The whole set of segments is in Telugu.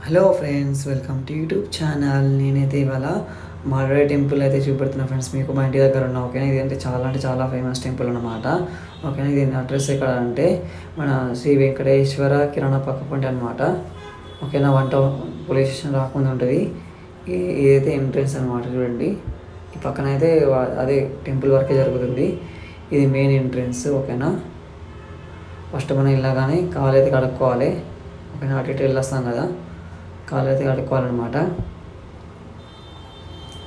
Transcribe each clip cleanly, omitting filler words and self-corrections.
Hello friends, welcome to YouTube channel. నేనైతే ఇవాళ మారేడు టెంపుల్ అయితే చూపెడుతున్నా ఫ్రెండ్స్ మీకు. మా ఇంటి దగ్గర ఉన్న ఓకేనా. ఇది అంటే చాలా ఫేమస్ టెంపుల్ అనమాట. ఓకేనా. ఇది అడ్రస్ ఎక్కడ అంటే మన శ్రీ వెంకటేశ్వర కిరాణా పక్క పంట అనమాట. ఓకేనా. 1 టౌన్ పోలీస్ స్టేషన్ రాకుండా ఉంటుంది. ఇదైతే ఎంట్రెన్స్ అనమాట. చూడండి, ఈ పక్కన అయితే అదే టెంపుల్ వర్కే జరుగుతుంది. ఇది మెయిన్ ఎంట్రెన్స్. ఓకేనా. ఫస్ట్ మనం వెళ్ళగానే కాలు అయితే కడుక్కోవాలి. ఓకేనా. అటు ఇటు వెళ్ళొస్తాం కదా, కాలు అయితే కడుక్కోవాలన్నమాట.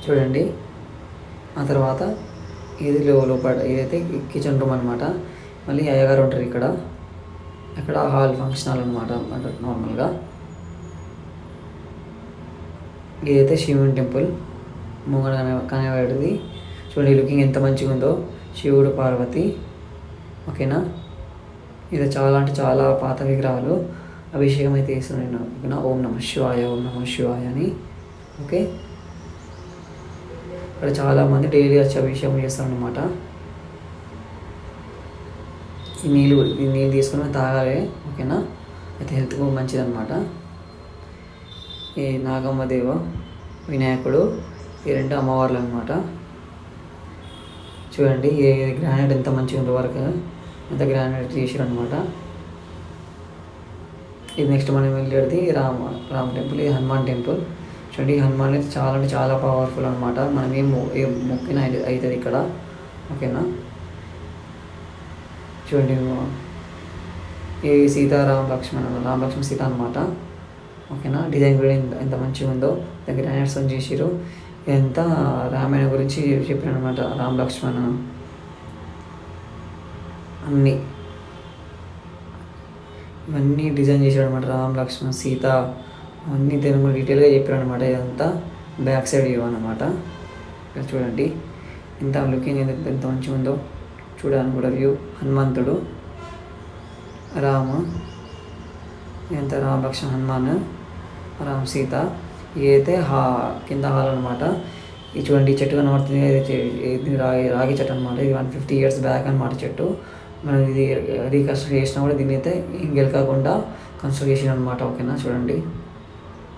చూడండి, ఆ తర్వాత ఇది లోపల ఇదైతే కిచెన్ రూమ్ అనమాట. మళ్ళీ అయ్యగారు ఉంటారు ఇక్కడ హాల్ ఫంక్షన్ హాల్ అనమాట. అంటే నార్మల్గా ఇదైతే శివుని టెంపుల్ ముంగడ కనబడేది. చూడండి, లుకింగ్ ఎంత మంచిగా ఉందో. శివుడు పార్వతి. ఓకేనా. ఇది చాలా అంటే చాలా పాత విగ్రహాలు. అభిషేకం అయితే చేస్తున్నాను నేను. ఓకేనా. ఓం నమ శివాయ, ఓం నమ శివాయ అని. ఓకే. ఇక్కడ చాలామంది డైలీ వచ్చి అభిషేకం చేస్తారనమాట. ఈ నీళ్ళు తీసుకుని తాగాలి. ఓకేనా. అయితే హెల్త్కు మంచిది అనమాట. ఈ నాగమ్మ దేవ, వినాయకుడు, ఈ 2 అమ్మవార్లు అనమాట. చూడండి, గ్రానైట్ ఎంత మంచిగా ఉందో వరకు, ఎంత గ్రానైట్ చేసారు అనమాట. ఇది నెక్స్ట్ మనం వెళ్ళేది రామ్ టెంపుల్. ఇది హనుమాన్ టెంపుల్. చూడండి, హనుమాన్ అయితే చాలా అంటే చాలా పవర్ఫుల్ అనమాట. మనం ఏం మొక్కిన అవుతుంది ఇక్కడ. ఓకేనా. చూడండి, ఈ రామ్ లక్ష్మణ్ సీత అనమాట. ఓకేనా. డిజైన్ కూడా ఎంత మంచిగా ఉందో. దగ్గర గ్రానైట్స్ చేసిరు. ఎంత రామాయణ గురించి చెప్పాను అనమాట. రామ్ లక్ష్మణ్ అన్నీ ఇవన్నీ డిజైన్ చేశాడు అనమాట. రామ్ లక్ష్మణ్ సీత అన్నీ తెలుగు డీటెయిల్గా చెప్పాడు అనమాట. ఇదంతా బ్యాక్ సైడ్ వ్యూ అనమాట. ఇక్కడ చూడండి, ఎంత లుకింగ్ ఎంత మంచిగా ఉందో. చూడడానికి కూడా వ్యూ. హనుమంతుడు, ఎంత రామ్ లక్ష్మణ్, హనుమాన్, రామ్ సీత. ఇదైతే కింద హాల్ అనమాట. ఇది చూడండి, చెట్టు కనబడుతుంది. ఇది రాగి చెట్టు అనమాట. ఇది 150 years బ్యాక్ అనమాట చెట్టు. మనం ఇది రీకన్స్ట్రక్ట్ చేసినా కూడా దీన్ని అయితే గెలకకుండా కన్స్ట్రక్ట్ చేసిన అనమాట. ఓకేనా. చూడండి,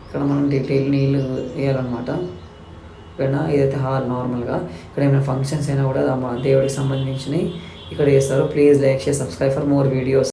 ఇక్కడ మనం నీళ్ళు వేయాలన్నమాట. ఓకేనా. ఇదైతే హాల్ నార్మల్గా. ఇక్కడ ఏమైనా ఫంక్షన్స్ అయినా కూడా దేవుడికి సంబంధించినవి ఇక్కడ చేస్తారు. Please like, share, subscribe for more videos.